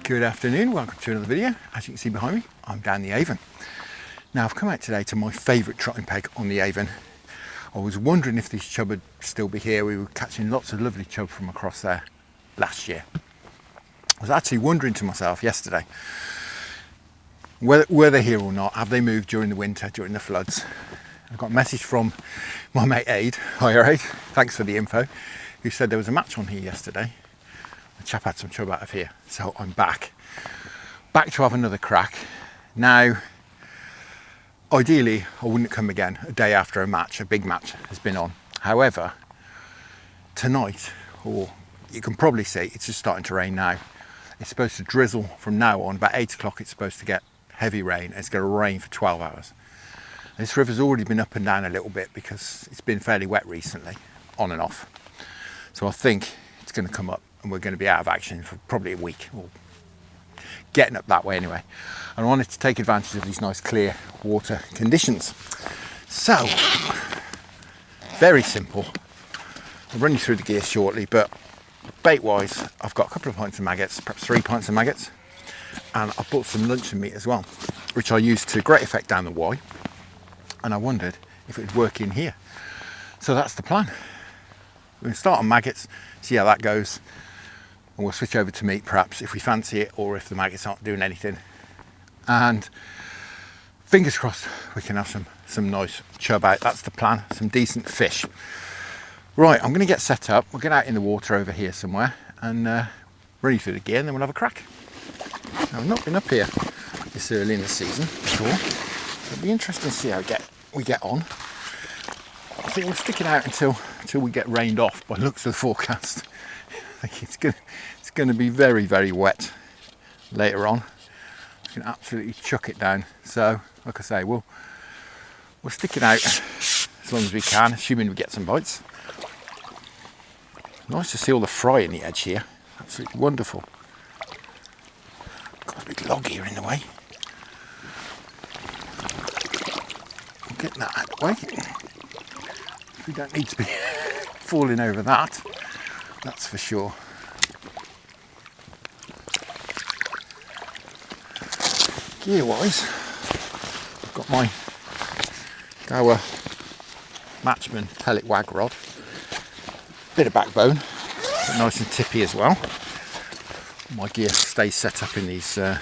Good afternoon, welcome to another video. As you can see behind me, I'm down the Avon. Now I've come out today to my favourite trotting peg on the Avon. I was wondering if these chub would still be here. We were catching lots of lovely chub from across there last year. I was actually wondering to myself yesterday, were they here or not? Have they moved during the winter, during the floods? I got a message from my mate Aid, hi Aid, thanks for the info, who said there was a match on here yesterday. The chap had some chub out of here, so I'm back to have another crack. Now, ideally, I wouldn't come again a day after a match, a big match has been on. However, tonight, or you can probably see, it's just starting to rain now. It's supposed to drizzle from now on. About 8 o'clock, it's supposed to get heavy rain. It's going to rain for 12 hours. This river's already been up and down a little bit because it's been fairly wet recently, on and off. So I think it's going to come up and we're going to be out of action for probably a week, or getting up that way anyway. And I wanted to take advantage of these nice clear water conditions. So, very simple. I'll run you through the gear shortly, but bait wise, I've got a couple of pints of maggots, perhaps 3 pints of maggots, and I've bought some luncheon meat as well, which I use to great effect down the Y, and I wondered if it would work in here. So that's the plan. We're going to start on maggots, see how that goes, and we'll switch over to meat perhaps if we fancy it, or if the maggots aren't doing anything. And fingers crossed we can have some nice chub out. That's the plan, some decent fish. Right, I'm going to get set up. We'll get out in the water over here somewhere and run you through the gear, and then we'll have a crack. Now, I've not been up here this early in the season before. It'll be interesting to see how we get on. I think we'll stick it out until we get rained off by the looks of the forecast. I think it's going to be very, very wet later on. You can absolutely chuck it down. So, like I say, we'll stick it out as long as we can, assuming we get some bites. Nice to see all the fry in the edge here. Absolutely wonderful. Got a big log here in the way. We'll get that out of the way. We don't need to be falling over that. That's for sure. Gear wise, I've got my Gower Matchman pellet wag rod. Bit of backbone, but nice and tippy as well. My gear stays set up in these, or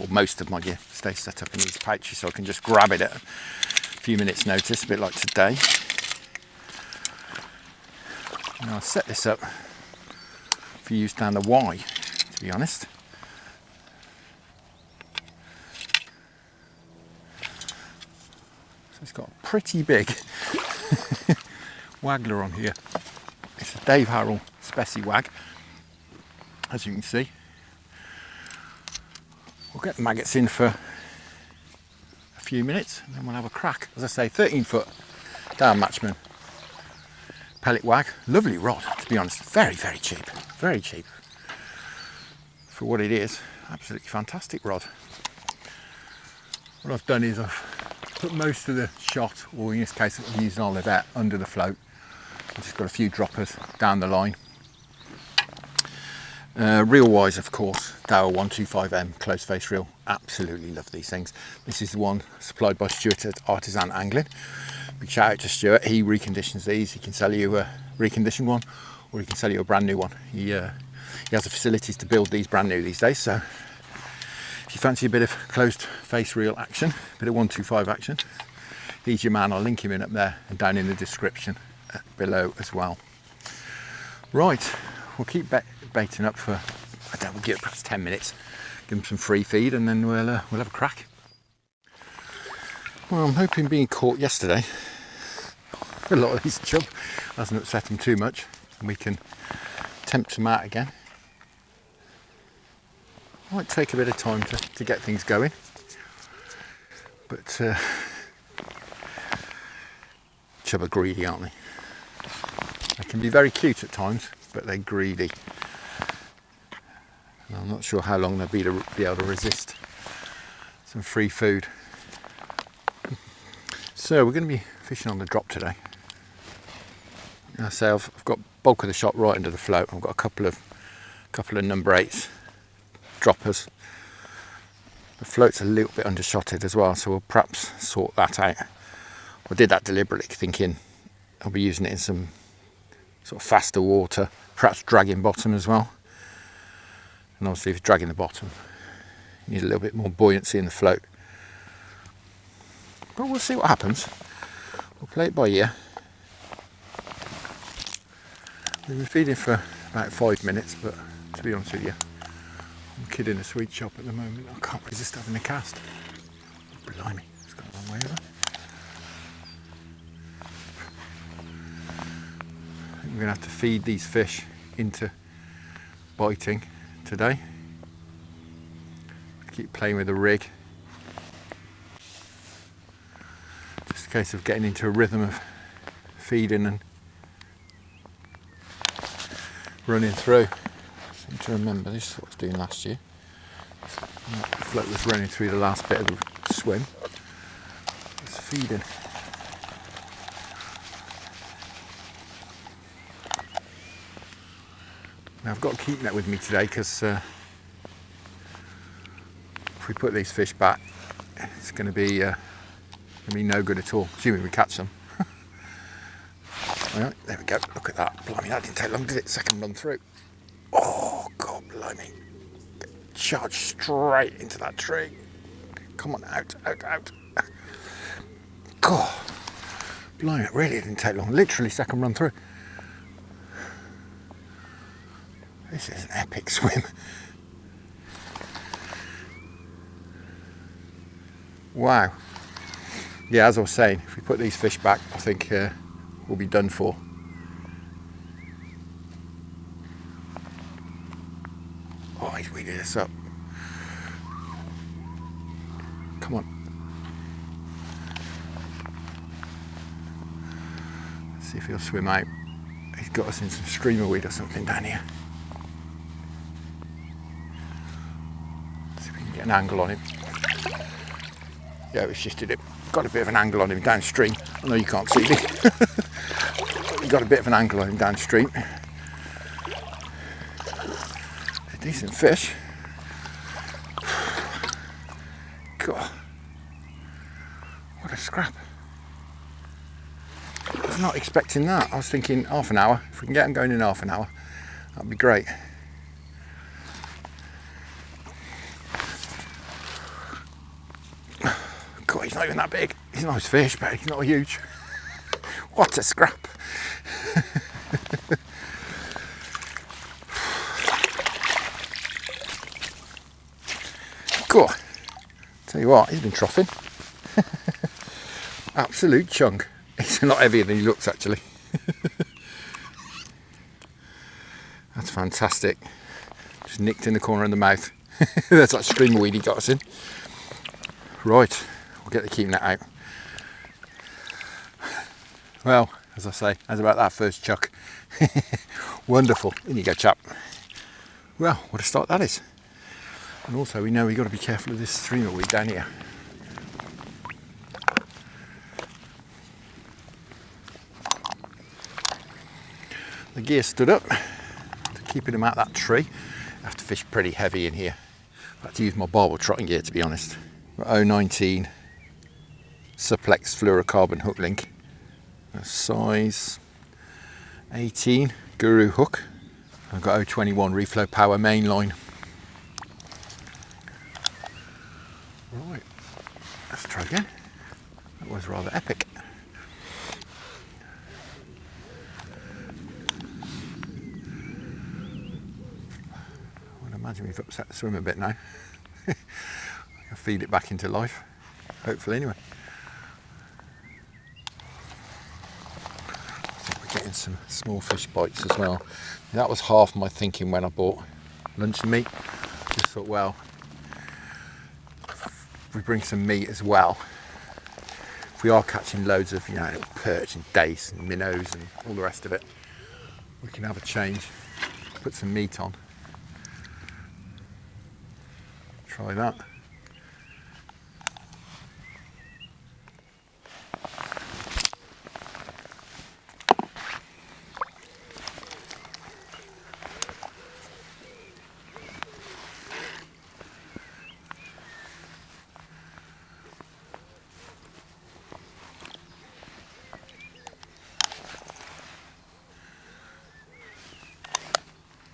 most of my gear stays set up in these pouches, so I can just grab it at a few minutes notice, a bit like today. And I'll set this up for use down the Y, to be honest. So it's got a pretty big waggler on here. It's a Dave Harrell Specie Wag, as you can see. We'll get the maggots in for a few minutes and then we'll have a crack. As I say, 13-foot down Matchman pellet wag. Lovely rod, to be honest. Very, very cheap. Very cheap. For what it is, absolutely fantastic rod. What I've done is I've put most of the shot, or in this case I'm using Olivet, under the float. I've just got a few droppers down the line. Reel wise, of course, Dower 125M close face reel. Absolutely love these things. This is the one supplied by Stuart at Artisan Angling. Big shout out to Stuart. He reconditions these. He can sell you a reconditioned one, or he can sell you a brand new one. He has the facilities to build these brand new these days. So if you fancy a bit of closed face reel action, a bit of 125 action, he's your man. I'll link him in up there and down in the description below as well. Right, we'll keep baiting up for, we'll give it perhaps 10 minutes, give them some free feed, and then we'll have a crack. Well, I'm hoping being caught yesterday, a lot of these chub hasn't upset them too much, and we can tempt them out again. Might take a bit of time to get things going, but chub are greedy, aren't they? They can be very cute at times, but they're greedy. And I'm not sure how long they'll be able to resist some free food. So we're going to be fishing on the drop today. I say I've got bulk of the shot right under the float. I've got a couple of number 8s droppers. The float's a little bit undershotted as well, so we'll perhaps sort that out. I did that deliberately, thinking I'll be using it in some sort of faster water, perhaps dragging bottom as well. And obviously if you're dragging the bottom, you need a little bit more buoyancy in the float. But we'll see what happens. We'll play it by ear. We've been feeding for about 5 minutes, but to be honest with you, I'm kidding a sweet shop at the moment. I can't resist having a cast. Blimey, it's got a long way over. I think we're going to have to feed these fish into biting today. Keep playing with the rig. Just a case of getting into a rhythm of feeding and running through. I seem to remember this is what I was doing last year. The float was running through the last bit of the swim. It's feeding. Now I've got a keep net with me today because if we put these fish back, it's going to be no good at all, assuming we catch them. Right, there we go, look at that. Blimey, that didn't take long, did it? Second run through. Oh, God, blimey. Charged straight into that tree. Come on, out. God, blimey, it really didn't take long. Literally second run through. This is an epic swim. Wow. Yeah, as I was saying, if we put these fish back, I think we'll be done for. Oh, he's weeded this up. Come on. Let's see if he'll swim out. He's got us in some streamer weed or something down here. See if we can get an angle on him. Yeah, we shifted it. Got a bit of an angle on him downstream. I know you can't see me. We got a bit of an angle on him downstream. A decent fish. God, what a scrap. I was not expecting that. I was thinking half an hour. If we can get him going in half an hour, that'd be great. God, he's not even that big. He's a nice fish, but he's not huge. What a scrap. Cool. Tell you what, he's been troughing. Absolute chunk. He's a lot heavier than he looks, actually. That's fantastic. Just nicked in the corner of the mouth. That's that streamer weed he got us in. Right. Get the keep net out. Well, as I say, as about that first chuck. Wonderful. In you go, chap. Well, what a start that is. And also we know we've got to be careful of this streamer weed down here. The gear stood up to keeping him out that tree. I have to fish pretty heavy in here. I have to use my barbell trotting gear, to be honest. 019 Suplex fluorocarbon hook link, a size 18 Guru hook. I've got 021 reflow power main line. Right, let's try again. That was rather epic. I would imagine we've upset the swim a bit now. I can feed it back into life, hopefully anyway. Getting some small fish bites as well. That was half my thinking when I bought luncheon meat. Just thought, well, if we bring some meat as well, if we are catching loads of, little perch and dace and minnows and all the rest of it, we can have a change, put some meat on. Try that.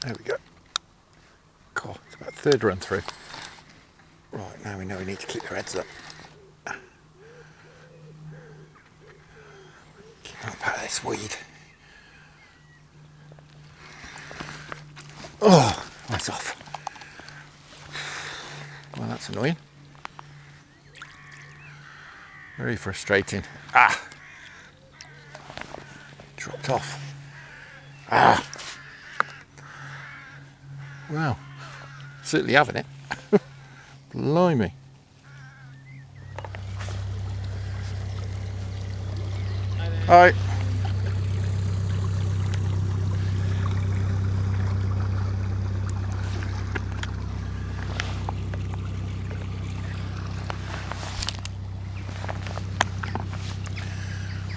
There we go. Cool, it's about third run through. Right, now we know we need to keep their heads up. Keep up out of this weed. Oh, that's off. Well, that's annoying. Very frustrating. Ah! Dropped off. Ah! Well, certainly having it. Blimey. Hi.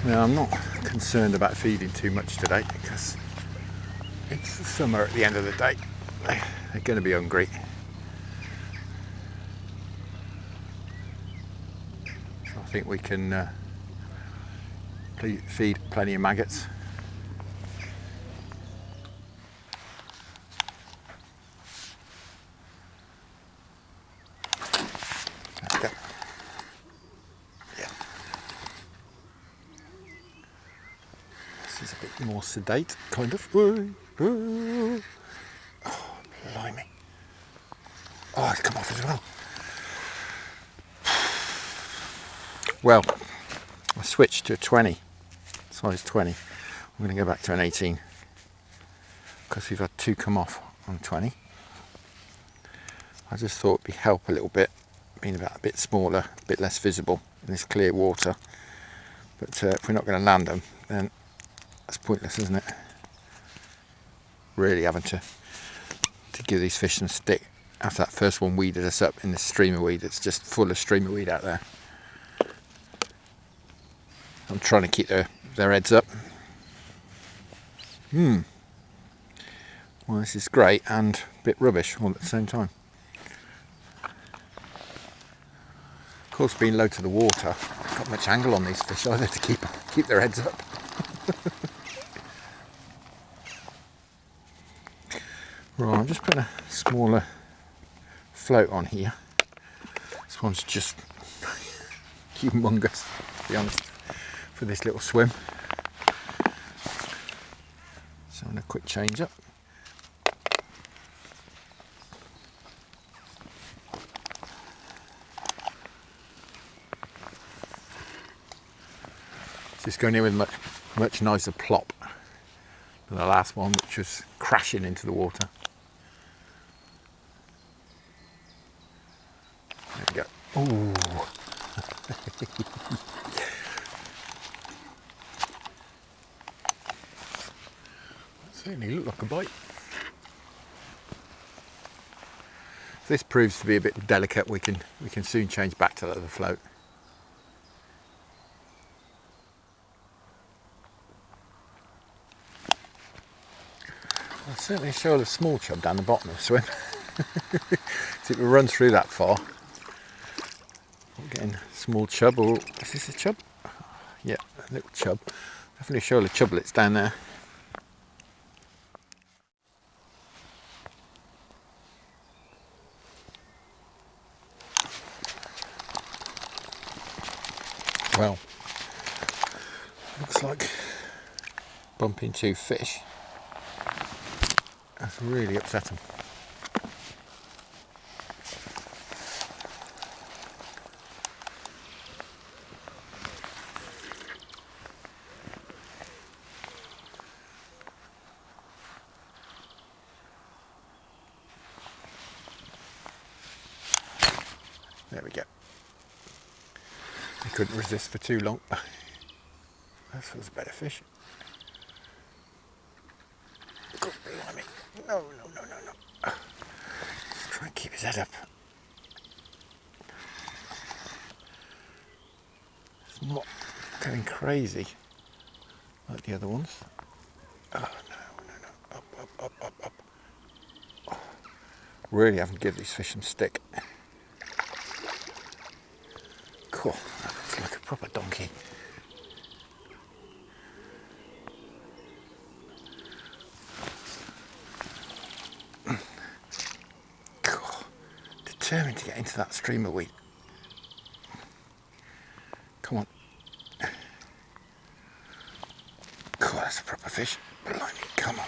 Now, I'm not concerned about feeding too much today because it's the summer at the end of the day. They're going to be hungry. So I think we can feed plenty of maggots. There we go. Yeah. This is a bit more sedate, kind of. Oh, blimey. Oh, it's come off as well. Well, I switched to a 20, size 20. I'm going to go back to an 18 because we've had two come off on 20. I just thought it'd help a little bit, being about a bit smaller, a bit less visible in this clear water. But if we're not going to land them, then that's pointless, isn't it? Really having to give these fish some stick after that first one weeded us up in the streamer weed. It's just full of streamer weed out there. I'm trying to keep their heads up. Well, this is great and a bit rubbish all at the same time. Of course, being low to the water, I've got much angle on these fish either to keep their heads up. Right, I'm just putting a smaller float on here. This one's just humongous, to be honest, for this little swim. So I'm going to quick change up. Just going in with much nicer plop than the last one, which was crashing into the water. There we go. Ooh. Certainly looked like a bite. If this proves to be a bit delicate, we can soon change back to the other float. I'll certainly show a small chub down the bottom of the swim. So if we run through that far, we're getting small chub, or is this a chub? Yeah, a little chub. Definitely show the chublets down there. Well, looks like bumping two fish. That's really upset them. There we go. I couldn't resist for too long. This was a better fish. God, blimey. No. Let's try and keep his head up. It's not going crazy like the other ones. Oh, no. Up. Oh, really having to give these fish some stick. Cool. That looks like a proper donkey. determined to get into that stream of weed. Come on. God, that's a proper fish. Blimey, come on.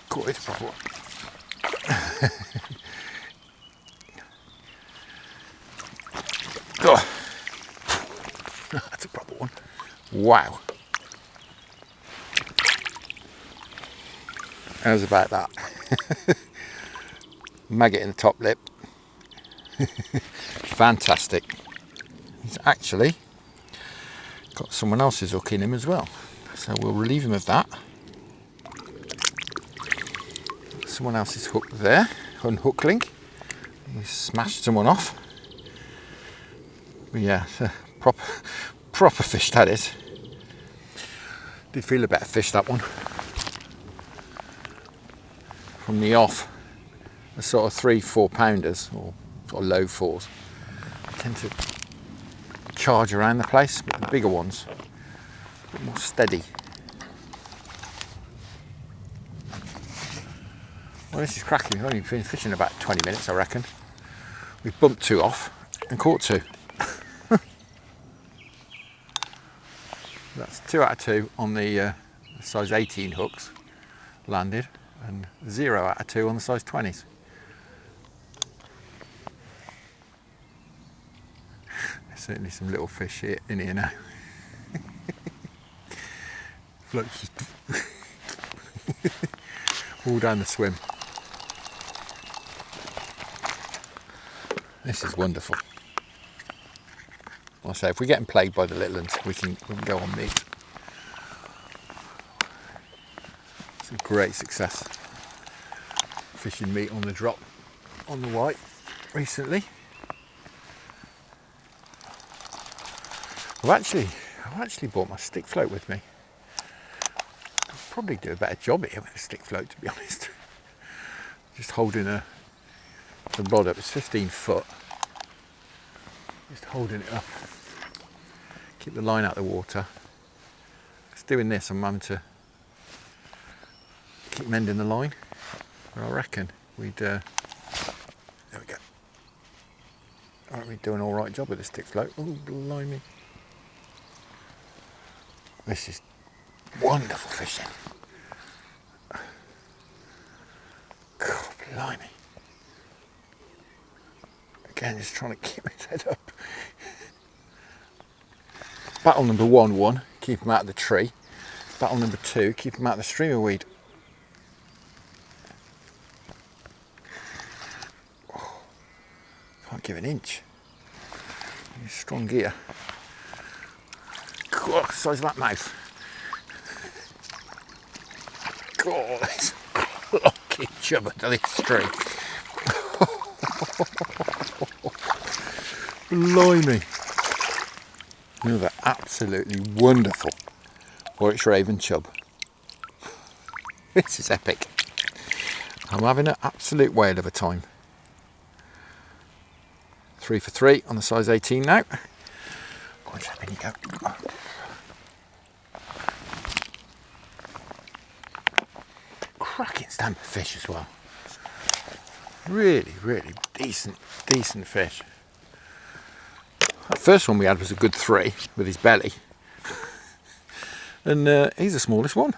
God, it's a proper one. Oh. That's a proper one. Wow. How's about that? Maggot in the top lip. Fantastic. He's actually got someone else's hook in him as well. So we'll relieve him of that. Someone else's hook there. Unhook link. He smashed someone off. But yeah, proper fish that is. Did feel a better fish, that one. From the off, the sort of 3-4 pounders or sort of low fours tend to charge around the place, but the bigger ones a bit more steady. Well, this is cracking. We've only been fishing about 20 minutes, I reckon. We've bumped 2 off and caught 2. That's 2 out of 2 on the size 18 hooks landed, and 0 out of 2 on the size 20s. There's certainly some little fish here, in here now. Floats just all down the swim. This is wonderful. Like I say, if we're getting plagued by the little ones, we can go on meat. It's a great success. Fishing meat on the drop, on the white recently. I've actually brought my stick float with me. I'll probably do a better job here with a stick float, to be honest. Just holding the rod up. It's 15 foot. Just holding it up. Keep the line out of the water. Just doing this, I'm having to keep mending the line. But I reckon we'd, there we go. I reckon we'd do an alright job with the stick float. Oh, blimey. This is wonderful fishing. God, blimey. Again, just trying to keep his head up. Battle number 1, keep him out of the tree. Battle number 2, keep him out of the stream of weed. Oh, can't give an inch. He's strong gear. God, the size of that mouth. God, it's lucky chubber to this tree. Blimey. Another absolutely wonderful Warwickshire Avon chub. This is epic. I'm having an absolute whale of a time. 3 for 3 on the size 18 now. Go on, Chap, in you go. Cracking stamp of fish as well. Really, really decent fish. That first one we had was a good 3 with his belly. And he's the smallest one.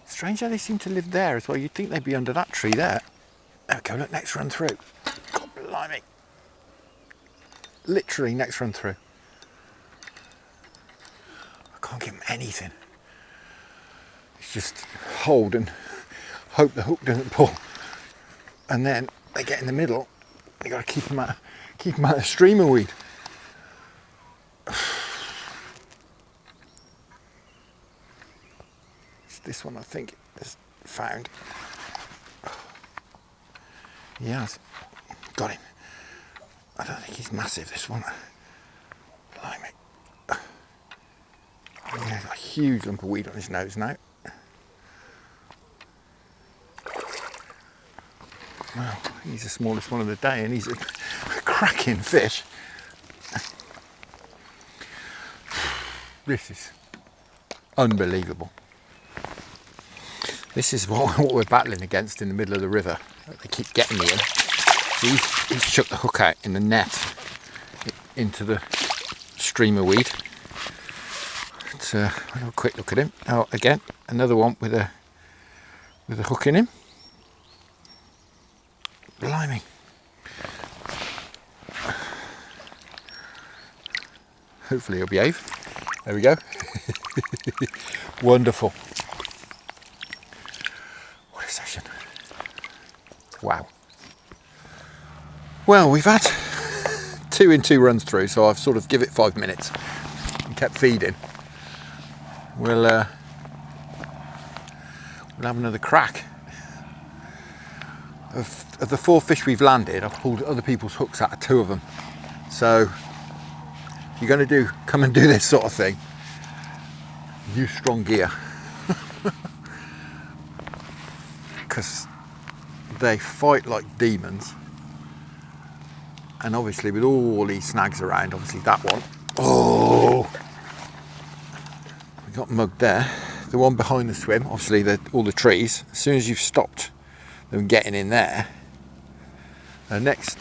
Strange how they seem to live there as well. You'd think they'd be under that tree there. There we go, look, next run through. God blimey. Literally next run through. I can't give him anything. It's just hold and hope the hook doesn't pull. And then they get in the middle. You got to keep them out of the stream of weed. It's this one I think is found. He has got him. I don't think he's massive, this one. Blimey. He's got a huge lump of weed on his nose now. Well, He's the smallest one of the day, and he's a cracking fish. This is unbelievable. This is what we're battling against in the middle of the river. They keep getting me in. So he's chucked the hook out in the net into the streamer weed. Let's have a quick look at him. Oh, again, another one with a hook in him. Blimey. Hopefully he'll behave. There we go. Wonderful. What a session. Wow. Well, we've had 2 in 2 runs through, so I've sort of give it 5 minutes and kept feeding. We'll have another crack. Of the 4 fish we've landed, I've pulled other people's hooks out of 2 of them. So if you're going to come and do this sort of thing, use strong gear. Because they fight like demons. And obviously with all these snags around, obviously that one, oh, we got mugged there. The one behind the swim, obviously all the trees, as soon as you've stopped them getting in there, the next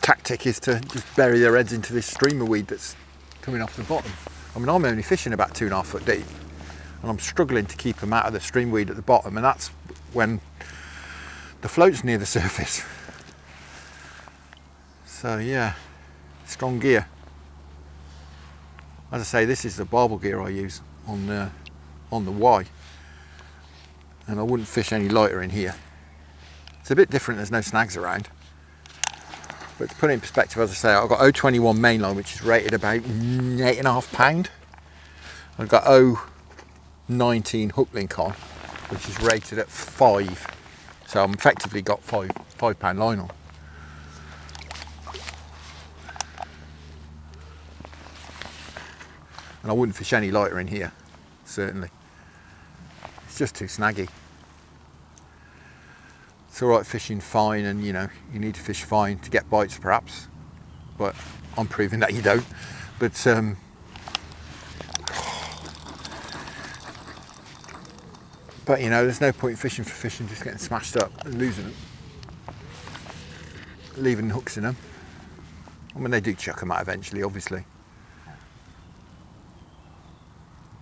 tactic is to just bury their heads into this streamer weed that's coming off the bottom. I mean, I'm only fishing about 2.5 foot deep, and I'm struggling to keep them out of the stream weed at the bottom, and that's when the float's near the surface. So yeah, strong gear. As I say, this is the barbel gear I use on the Y, and I wouldn't fish any lighter in here. It's a bit different, there's no snags around. But to put it in perspective, as I say, I've got 021 mainline, which is rated about 8.5 pound. I've got 019 hook link on, which is rated at 5. So I'm effectively got 5 pound line on. And I wouldn't fish any lighter in here, certainly. It's just too snaggy. It's all right fishing fine, and you know, you need to fish fine to get bites perhaps, but I'm proving that you don't. But you know, there's no point fishing for fishing, just getting smashed up and losing them, leaving hooks in them. I mean, they do chuck them out eventually, obviously,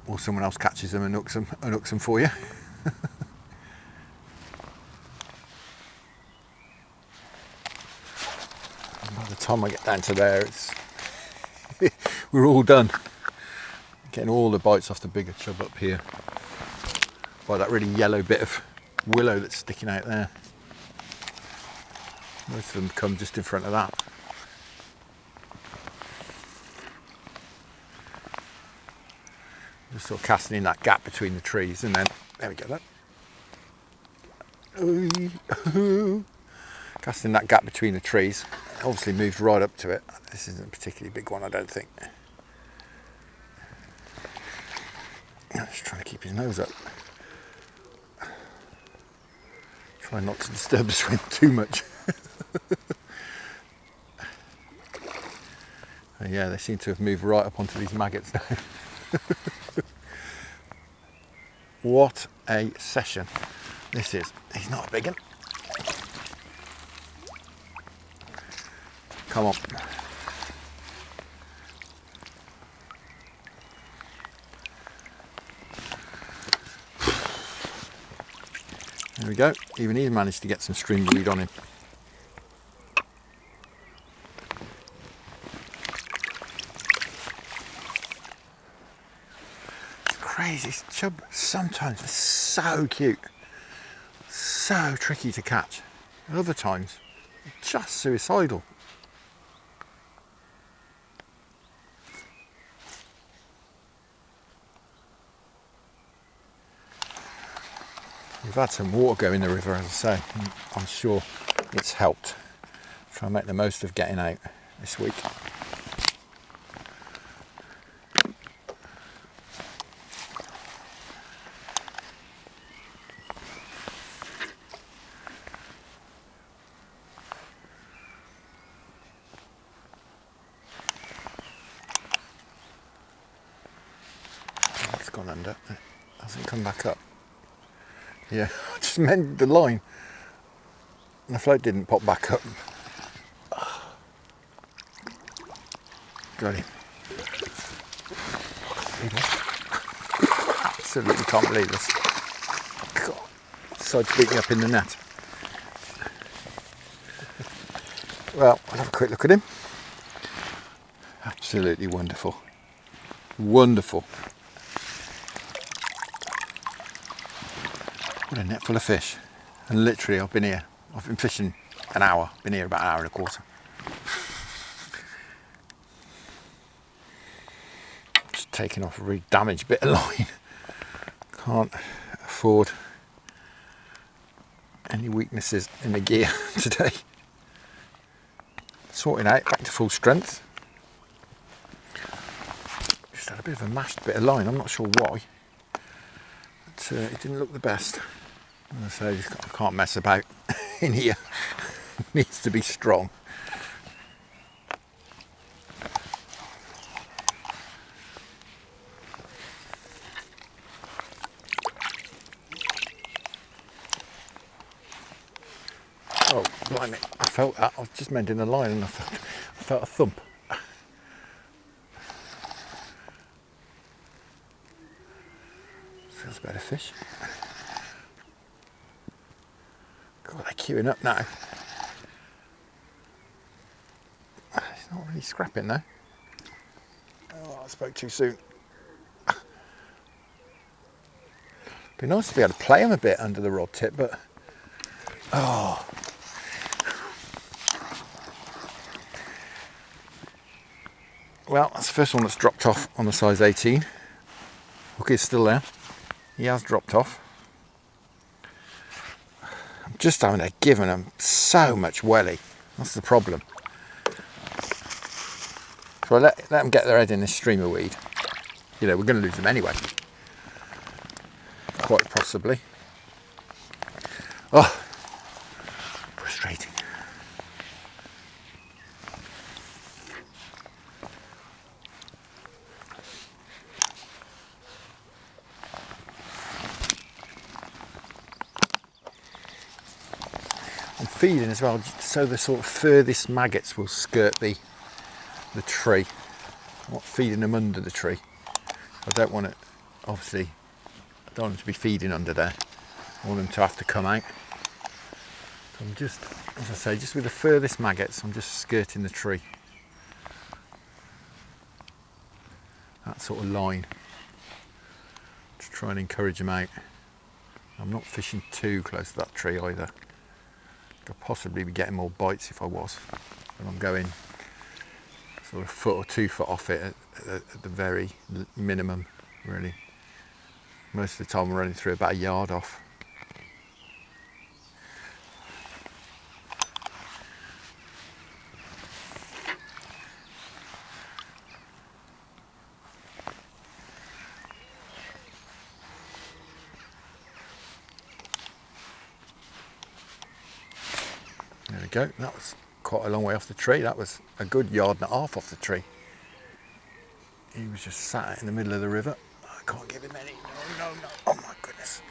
or someone else catches them and hooks them for you. By the time I get down to there, we're all done. Getting all the bites off the bigger chub up here by that really yellow bit of willow that's sticking out there. Most of them come just in front of that. Just sort of casting in that gap between the trees, and then there we go. That. Casting that gap between the trees. Obviously moved right up to it. This isn't a particularly big one, I don't think. Just trying to keep his nose up. Try not to disturb the swim too much. Yeah, they seem to have moved right up onto these maggots now. What a session this is. He's not a big one. Come on. There we go. Even he managed to get some stream weed on him. It's crazy. Chub sometimes are so cute, so tricky to catch. And other times, just suicidal. We've had some water go in the river, as I say, and I'm sure it's helped. Try and make the most of getting out this week. gone under. It hasn't come back up. Yeah, I just mended the line and the float didn't pop back up. Got him. Absolutely can't believe this. God, decided to beat me up in the net. Well, I'll have a quick look at him. Absolutely wonderful. Wonderful. What a net full of fish. And literally I've been fishing an hour, been here about an hour and a quarter. Just taking off a really damaged bit of line. Can't afford any weaknesses in the gear today. Sorting out, back to full strength. Just had a bit of a mashed bit of line, I'm not sure why. But it didn't look the best. As I say, I can't mess about in here. It needs to be strong. Oh, blimey, I felt that. I was just mending the line and I felt a thump. Feels better fish. God, they're queuing up now. It's not really scrapping though. Oh, I spoke too soon. Be nice to be able to play them a bit under the rod tip, but oh. Well, that's the first one that's dropped off on the size 18. Hook is still there. He has dropped off. I'm just having to give him so much welly. That's the problem. So I let them get their head in this stream of weed. You know, we're going to lose them anyway. Quite possibly. Oh, frustrating. I'm feeding as well, so the sort of furthest maggots will skirt the tree. I'm not feeding them under the tree. I don't want it, obviously, I don't want them to be feeding under there. I want them to have to come out. So I'm just, as I say, just with the furthest maggots, I'm just skirting the tree. That sort of line. To try and encourage them out. I'm not fishing too close to that tree either. Could possibly be getting more bites if I was. But I'm going sort of a foot or 2 foot off it at the very minimum, really. Most of the time I'm running through about a yard off. There we go, that was quite a long way off the tree. That was a good yard and a half off the tree. He was just sat in the middle of the river. I can't give him any. No, no, no. Oh my goodness.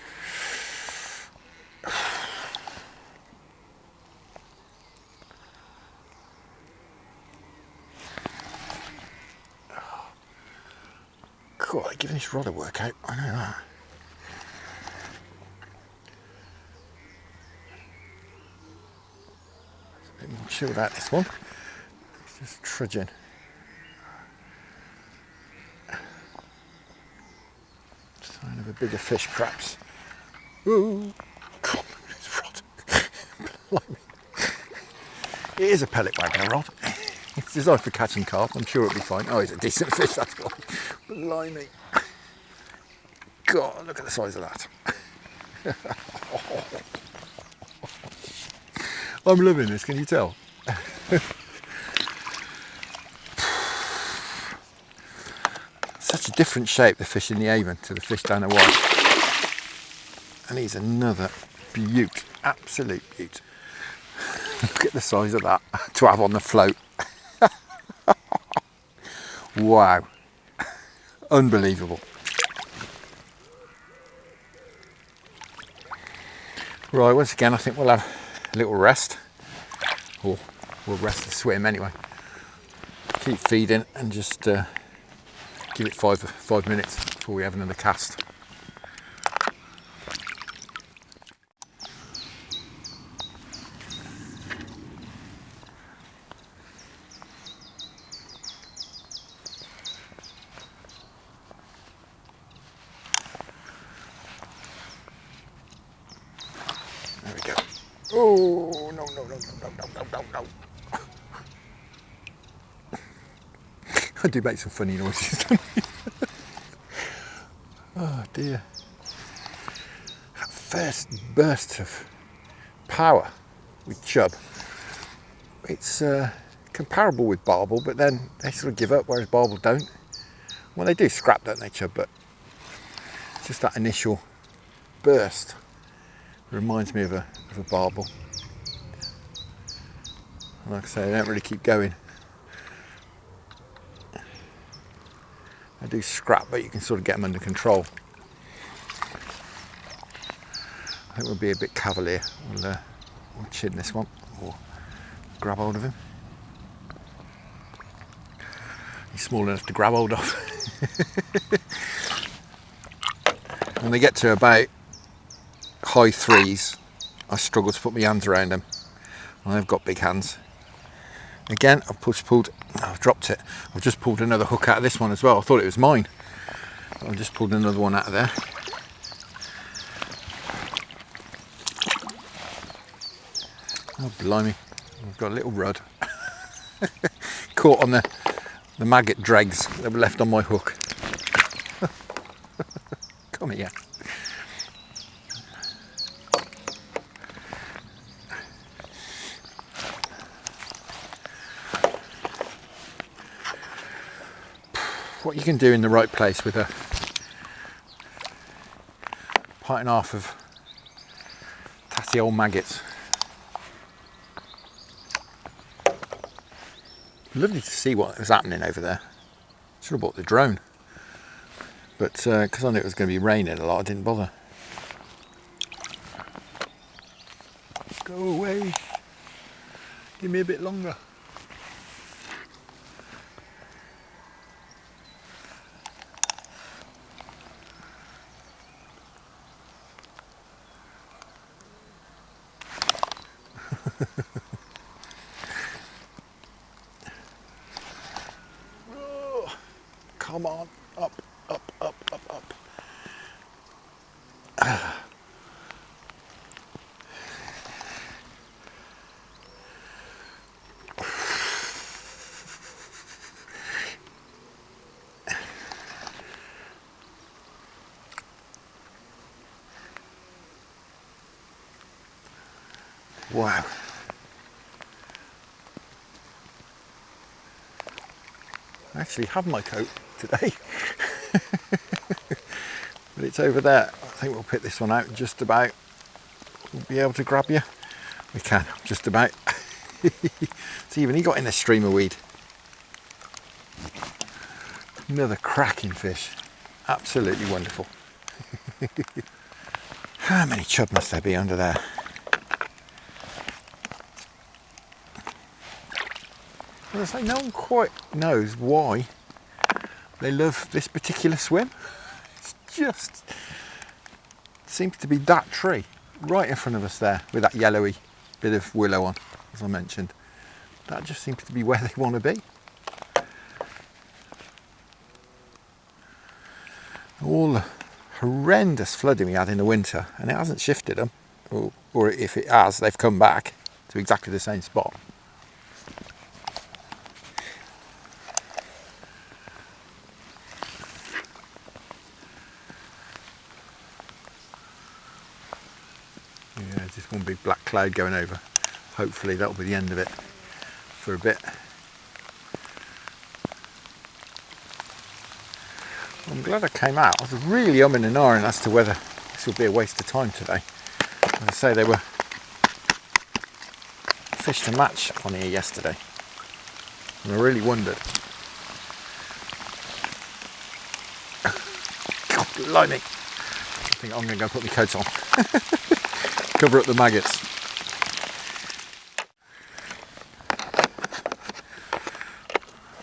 God, giving this rod a workout. I know that. It's a bit more chilled out, this one. It's just trudging. Sign of a bigger fish, perhaps. Ooh, God, this rod. Blimey. It is a pellet waggler rod. It's designed for catching carp. I'm sure it'll be fine. Oh, it's a decent fish, that's why. Blimey. God, look at the size of that. I'm loving this, can you tell? Such a different shape, the fish in the Avon to the fish down the White. And he's another beaut, absolute beaut. Look at the size of that to have on the float. Wow, unbelievable. Right, once again I think we'll have a little rest, or we'll rest the swim anyway. Keep feeding and just give it five minutes before we have another cast. There we go. Oh, no, no, no, no, no, no, no, no. I do make some funny noises, don't I? Oh dear. That first burst of power with chub, it's comparable with barbel, but then they sort of give up, whereas barbel don't. Well, they do scrap, don't they, chub, but just that initial burst reminds me of a barbel. And like I say, they don't really keep going. They do scrap, but you can sort of get them under control. I think we'll be a bit cavalier. We'll chin this one, or grab hold of him. He's small enough to grab hold of. When they get to about high 3s, I struggle to put my hands around them. I've got big hands. Again, I've pulled, I've dropped it. I've just pulled another hook out of this one as well. I thought it was mine. I've just pulled another one out of there. Oh, blimey. I've got a little rod. Caught on the maggot dregs that were left on my hook. Come here. What you can do in the right place with a pint and a half of tatty old maggots. Lovely to see what was happening over there. Should have bought the drone, but because I knew it was going to be raining a lot, I didn't bother. Go away. Give me a bit longer. Oh, come on, up, up, up, up, up. Wow. I actually have my coat today. But it's over there. I think we'll pick this one out just about. We'll be able to grab you. We can, just about. See, even he got in a stream of weed. Another cracking fish. Absolutely wonderful. How many chub must there be under there? Well, I say, no one quite knows why they love this particular swim. It's just seems to be that tree right in front of us there with that yellowy bit of willow on, as I mentioned. That just seems to be where they want to be. All the horrendous flooding we had in the winter, and it hasn't shifted them, or if it has, they've come back to exactly the same spot. Yeah, just one big black cloud going over. Hopefully that'll be the end of it for a bit. I'm glad I came out. I was really umming and ahhing as to whether this would be a waste of time today. As I say, they were fish to match on here yesterday, and I really wondered. God blimey. I think I'm going to go put my coat on. cover up the maggots.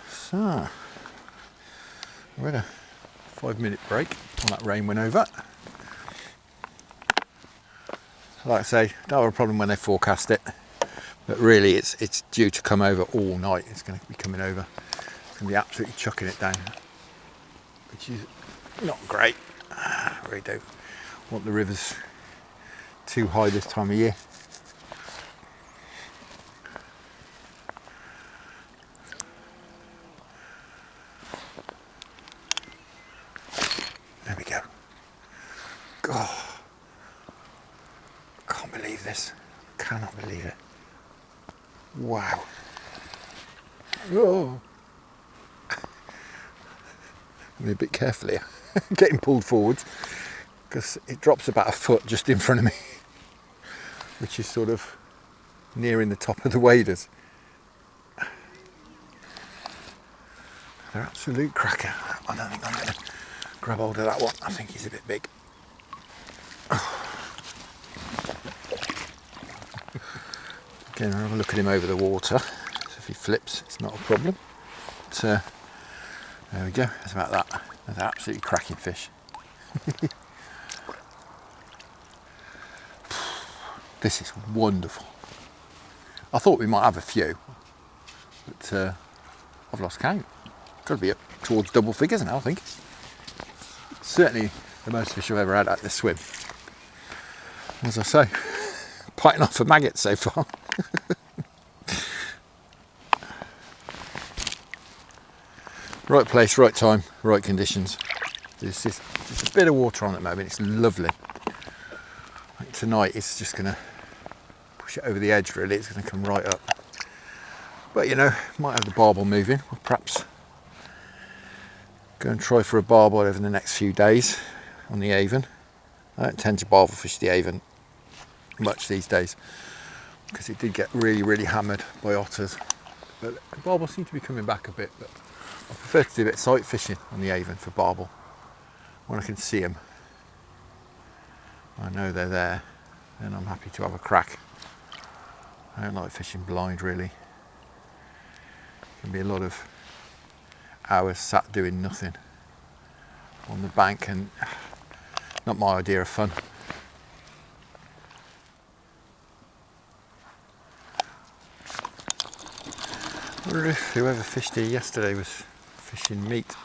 So, we had a 5-minute break when that rain went over. Like I say, don't have a problem when they forecast it, but really it's due to come over all night. It's going to be coming over. It's going to be absolutely chucking it down, which is not great. I really don't want the rivers too high this time of year. There we go. God, I can't believe this. I cannot believe it. Wow. Oh. I'm a bit careful here, getting pulled forwards, because it drops about a foot just in front of me, which is sort of nearing the top of the waders. They're absolute cracker. I don't think I'm going to grab hold of that one. I think he's a bit big. Again, I'll have a look at him over the water. So if he flips, it's not a problem. But, there we go. That's about that. That's an absolutely cracking fish. This is wonderful. I thought we might have a few, but I've lost count. Got to be up towards double figures now, I think. Certainly the most fish I've ever had at this swim. As I say, biting off a maggot so far. Right place, right time, right conditions. There's just a bit of water on at the moment. It's lovely. Like tonight it's just going to push it over the edge really. It's going to come right up. But you know, might have the barbel moving. Or perhaps go and try for a barbel over the next few days on the Avon. I don't tend to barbel fish the Avon much these days because it did get really hammered by otters. But the barbel seem to be coming back a bit. But I prefer to do a bit of sight fishing on the Avon for barbel when I can see them. I know they're there, then I'm happy to have a crack. I don't like fishing blind really. It can be a lot of hours sat doing nothing on the bank and not my idea of fun. I wonder if whoever fished here yesterday was fishing meat.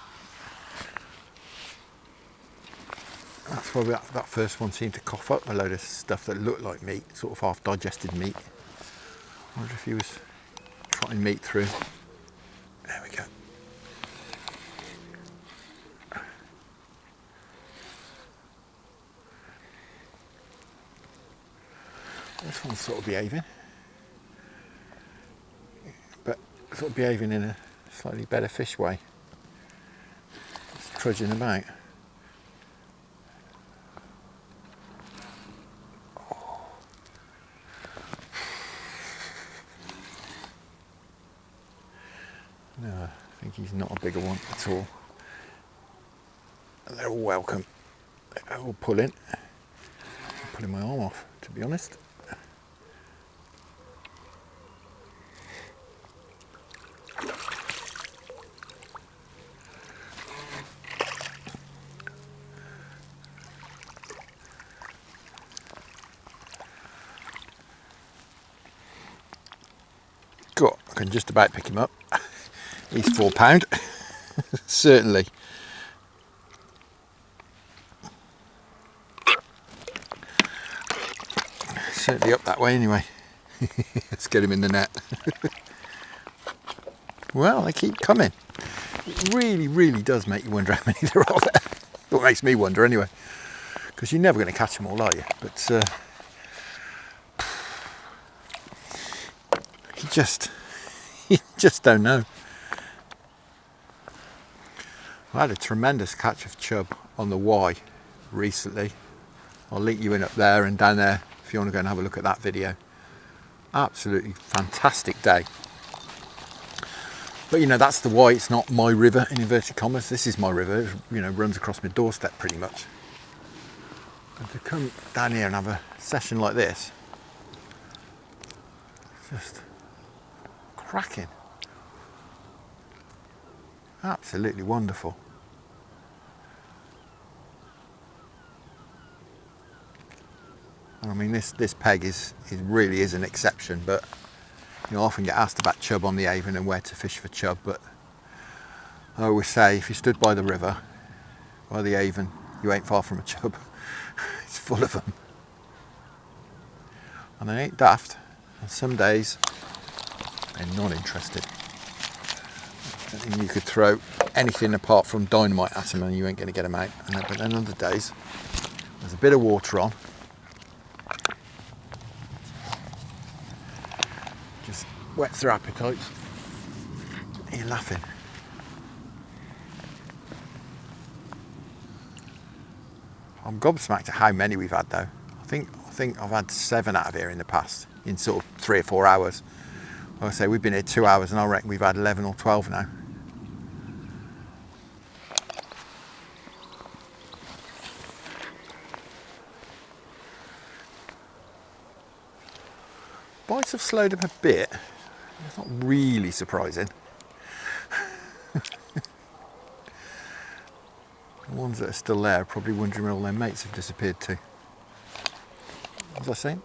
That's why that first one seemed to cough up a load of stuff that looked like meat, sort of half digested meat. I wonder if he was trotting meat through. There we go. This one's sort of behaving, but sort of behaving in a slightly better fish way. Just trudging about. No, I think he's not a bigger one at all. They're all welcome. They're all pulling. I'm pulling my arm off, to be honest. God, I can just about pick him up. He's £4, certainly. Certainly up that way anyway. Let's get him in the net. Well, they keep coming. It really does make you wonder how many there are there. Well, it makes me wonder anyway, because you're never going to catch them all, are you? But you just don't know. I had a tremendous catch of chub on the Y recently. I'll link you in up there and down there if you want to go and have a look at that video. Absolutely fantastic day. But you know, that's the Y. It's not my river in inverted commas. This is my river. It, you know, runs across my doorstep pretty much. And to come down here and have a session like this, just cracking. Absolutely wonderful. I mean, this peg really is an exception, but you often get asked about chub on the Avon and where to fish for chub, but I always say if you stood by the river, by the Avon, you ain't far from a chub. It's full of them. And they ain't daft. And some days they're not interested. And you could throw anything apart from dynamite at them and you ain't going to get them out. But then other days, there's a bit of water on. Just whets their appetites. You're laughing. I'm gobsmacked at how many we've had though. I think I've had 7 out of here in the past, in sort of 3 or 4 hours. Like I say, we've been here 2 hours and I reckon we've had 11 or 12 now. Bites have slowed up a bit. It's not really surprising. The ones that are still there are probably wondering where all their mates have disappeared to. As I say,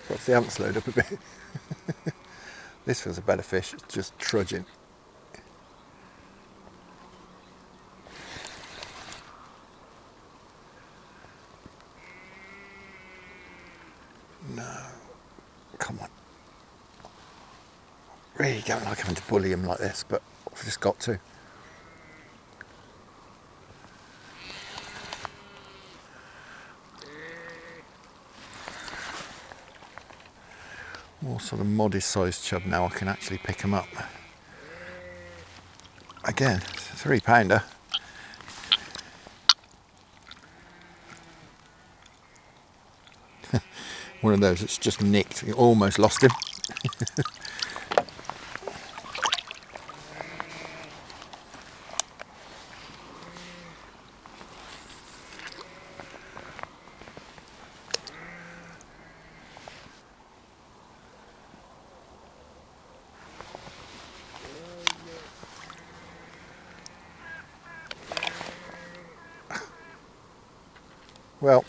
perhaps they haven't slowed up a bit. This feels a better fish, it's just trudging. No, come on. Really don't like having to bully him like this, but I've just got to. More sort of modest sized chub now, I can actually pick them up. Again, it's a 3-pounder. One of those that's just nicked, you almost lost him. Well,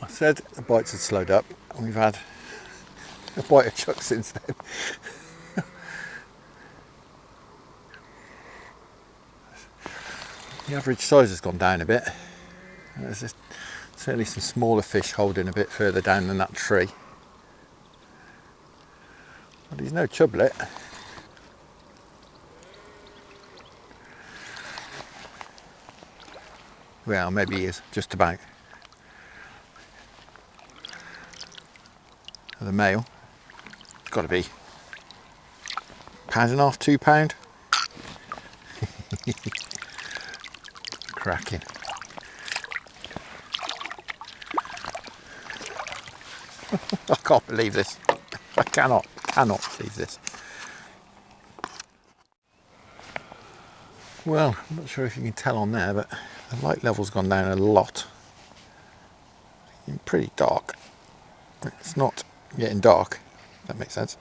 I said the bites had slowed up, and we've had a bite of chuck since then. The average size has gone down a bit. There's certainly some smaller fish holding a bit further down than that tree. But he's no chublet. Well, maybe he is, just about. The male, it's got to be £1.5, £2. Cracking. I can't believe this. I cannot believe this. Well, I'm not sure if you can tell on there, but the light level's gone down a lot. It's pretty dark. It's not getting dark, if that makes sense.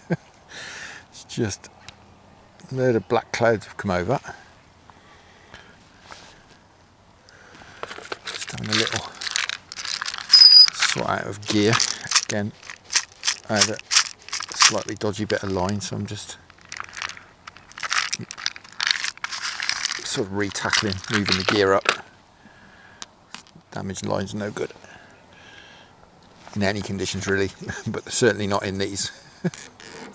It's just a load of black clouds have come over. Just having a little sort out of gear. Again, I had a slightly dodgy bit of line, so I'm just sort of re-tackling, moving the gear up. Damaged line's no good in any conditions really, but certainly not in these.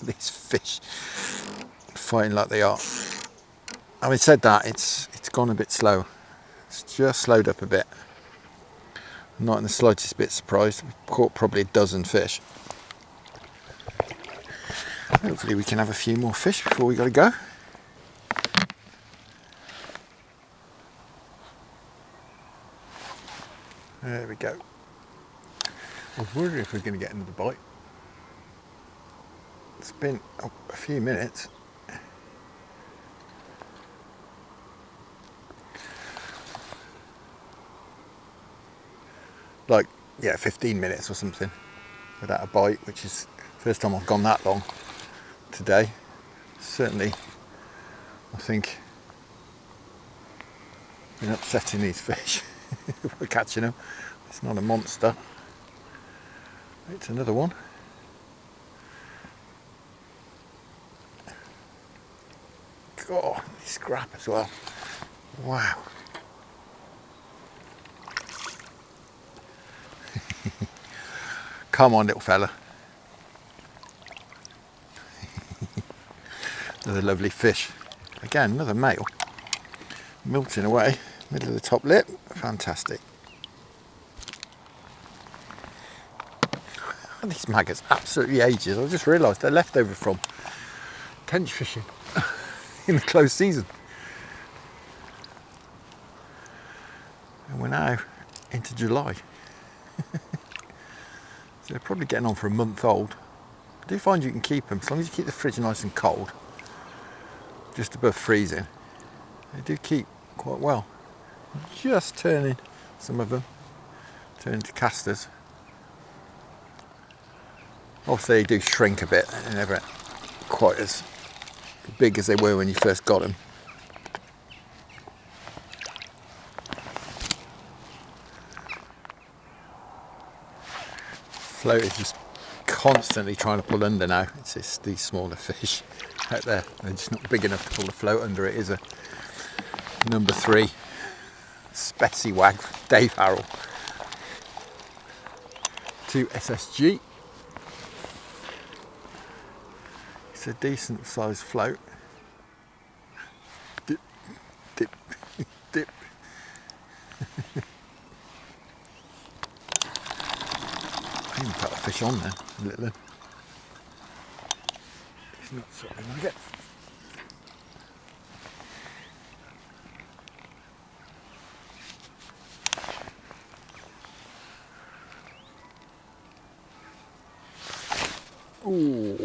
These fish fighting like they are. Having said that, it's gone a bit slow. It's just slowed up a bit. I'm not in the slightest bit surprised. We've caught probably a dozen fish. Hopefully we can have a few more fish before we got to go. There we go. I was wondering if we're going to get another bite. It's been a few minutes. like, yeah, 15 minutes or something without a bite, which is the first time I've gone that long today. Certainly, I think, been upsetting these fish. We're catching them. It's not a monster. It's another one. God, scrap as well. Wow. Come on, little fella. Another lovely fish. Again, another male. Milting away, middle of the top lip. Fantastic. These maggots, absolutely ages. I just realised they're left over from tench fishing in the closed season. And we're now into July. So they're probably getting on for a month old. I do find you can keep them, as long as you keep the fridge nice and cold, just above freezing. They do keep quite well. Just turning, some of them, turning to casters. Obviously they do shrink a bit, they're never quite as big as they were when you first got them. Float is just constantly trying to pull under now. It's just these smaller fish out there. They're just not big enough to pull the float under. It is a number 3 Spessy Wag, Dave Harrell. 2 SSG. It's a decent sized float. Dip, dip, dip. I even put a fish on there, a little. It's not something I get. Ooh,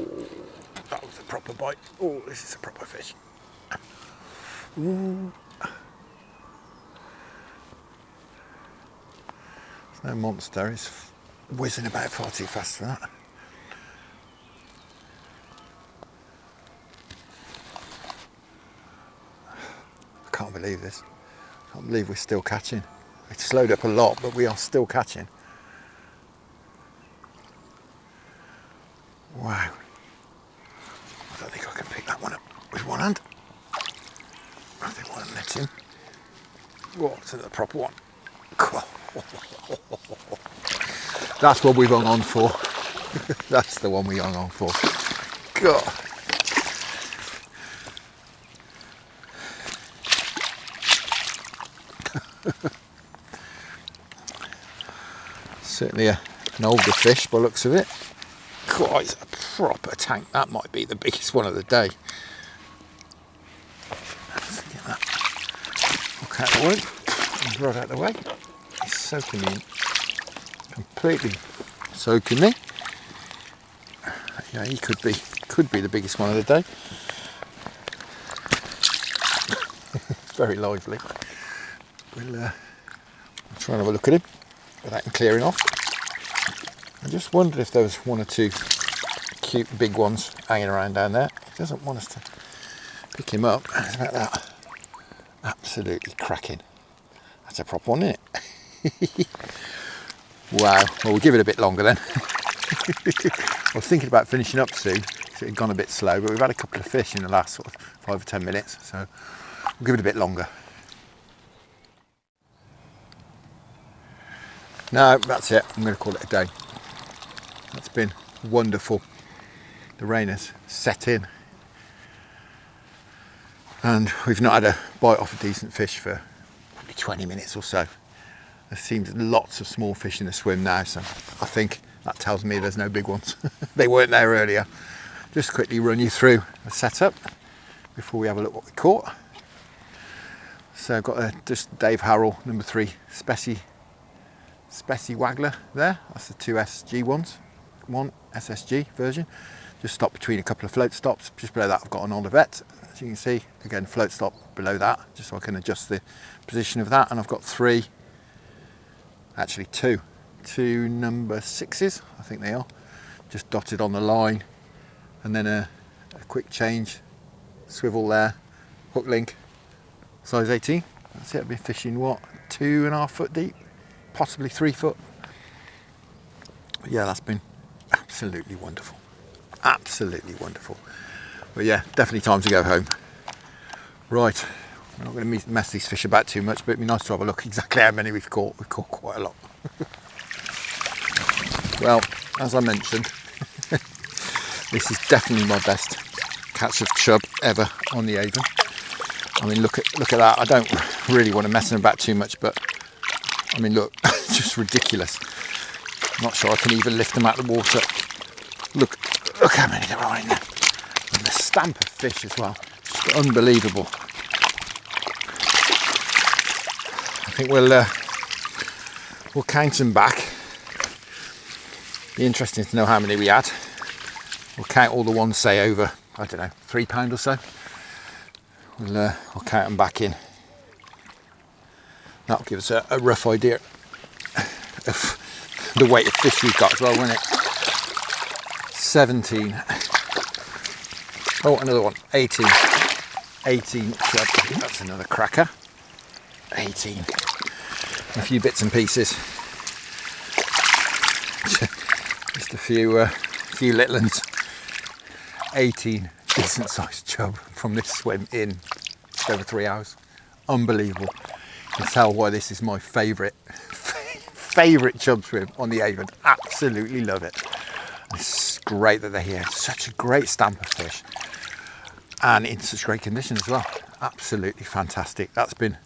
that was a proper bite. Oh, this is a proper fish. Ooh. It's no monster, it's whizzing about far too fast for that. I can't believe this. I can't believe we're still catching. It's slowed up a lot, but we are still catching. Wow. I don't think I can pick that one up with one hand. I think one net him. Whoa, it's another proper one. That's what we've hung on for. That's the one we hung on for. God. Certainly an older fish by the looks of it. God, it's a proper tank. That might be the biggest one of the day. Let's get that. Look out the way. And rod out the way. He's soaking me in. Completely soaking me. Yeah, he could be the biggest one of the day. Very lively. We'll try and have a look at him without him clearing off. I just wondered if there was one or two cute big ones hanging around down there. He doesn't want us to pick him up. How about that? Absolutely cracking. That's a proper one, isn't it? Wow. Well, we'll give it a bit longer then. I was thinking about finishing up soon, because it had gone a bit slow, but we've had a couple of fish in the last sort of 5 or 10 minutes, so we'll give it a bit longer. No, that's it. I'm going to call it a day. That's been wonderful. The rain has set in and we've not had a bite off a decent fish for probably 20 minutes or so. There seems lots of small fish in the swim now, so I think that tells me there's no big ones. They weren't there earlier. Just quickly run you through the setup before we have a look what we caught. So I've got just Dave Harrell, number 3 Spessy Waggler there. That's the 2 SG ones. 1 SSG version. Just stopped between a couple of float stops. Just below that I've got an Olivet. As you can see, again float stop below that, just so I can adjust the position of that. And I've got 2 to number 6s, I think they are, just dotted on the line, and then a quick change, swivel there, hook link, size 18. That's it. I've been fishing what, 2.5 foot deep, possibly 3 foot. But yeah, that's been absolutely wonderful, absolutely wonderful. But yeah, definitely time to go home. Right, we're not going to mess these fish about too much, but it'd be nice to have a look exactly how many we've caught. We've caught quite a lot. Well, as I mentioned, this is definitely my best catch of chub ever on the Avon. I mean, look at that. I don't really want to mess them about too much, but I mean, look, just ridiculous. I'm not sure I can even lift them out of the water. Look how many there are in there. And the stamp of fish as well, just unbelievable. I think we'll count them back. Be interesting to know how many we had. We'll count all the ones, say over, I don't know, £3 or so. We'll count them back in. That'll give us a rough idea of the weight of fish we've got as well, won't it? 17. Oh, another one. 18. 18 chub. That's another cracker. 18. A few bits and pieces. Just a few little ones. 18 decent sized chub from this swim in just over 3 hours. Unbelievable. You can tell why this is my favourite chub swim on the Avon. Absolutely love it. It's great that they're here. Such a great stamp of fish, and in such great condition as well. Absolutely fantastic. That's been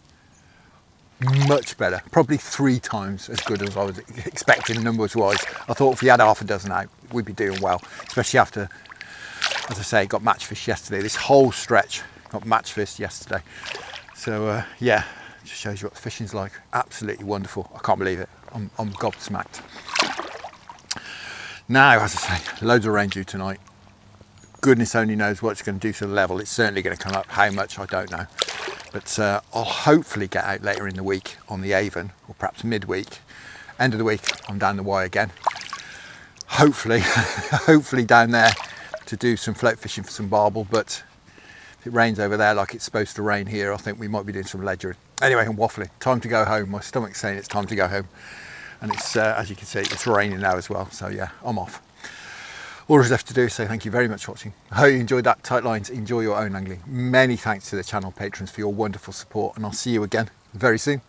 much better, probably 3 times as good as I was expecting numbers wise. I thought if we had half a dozen out, we'd be doing well, especially after, as I say, got match fish yesterday. This whole stretch got match fish yesterday. So yeah, just shows you what the fishing's like. Absolutely wonderful. I can't believe it. I'm gobsmacked. Now, as I say, loads of rain due tonight. Goodness only knows what it's going to do to the level. It's certainly going to come up. How much, I don't know. But I'll hopefully get out later in the week on the Avon, or perhaps midweek. End of the week, I'm down the Y again. Hopefully, hopefully down there to do some float fishing for some barbel. But if it rains over there like it's supposed to rain here, I think we might be doing some ledgering. Anyway, I'm waffling. Time to go home. My stomach's saying it's time to go home. And it's, as you can see, it's raining now as well. So yeah, I'm off. All there's left to do is say thank you very much for watching. I hope you enjoyed that. Tight lines, enjoy your own angling. Many thanks to the channel patrons for your wonderful support, and I'll see you again very soon.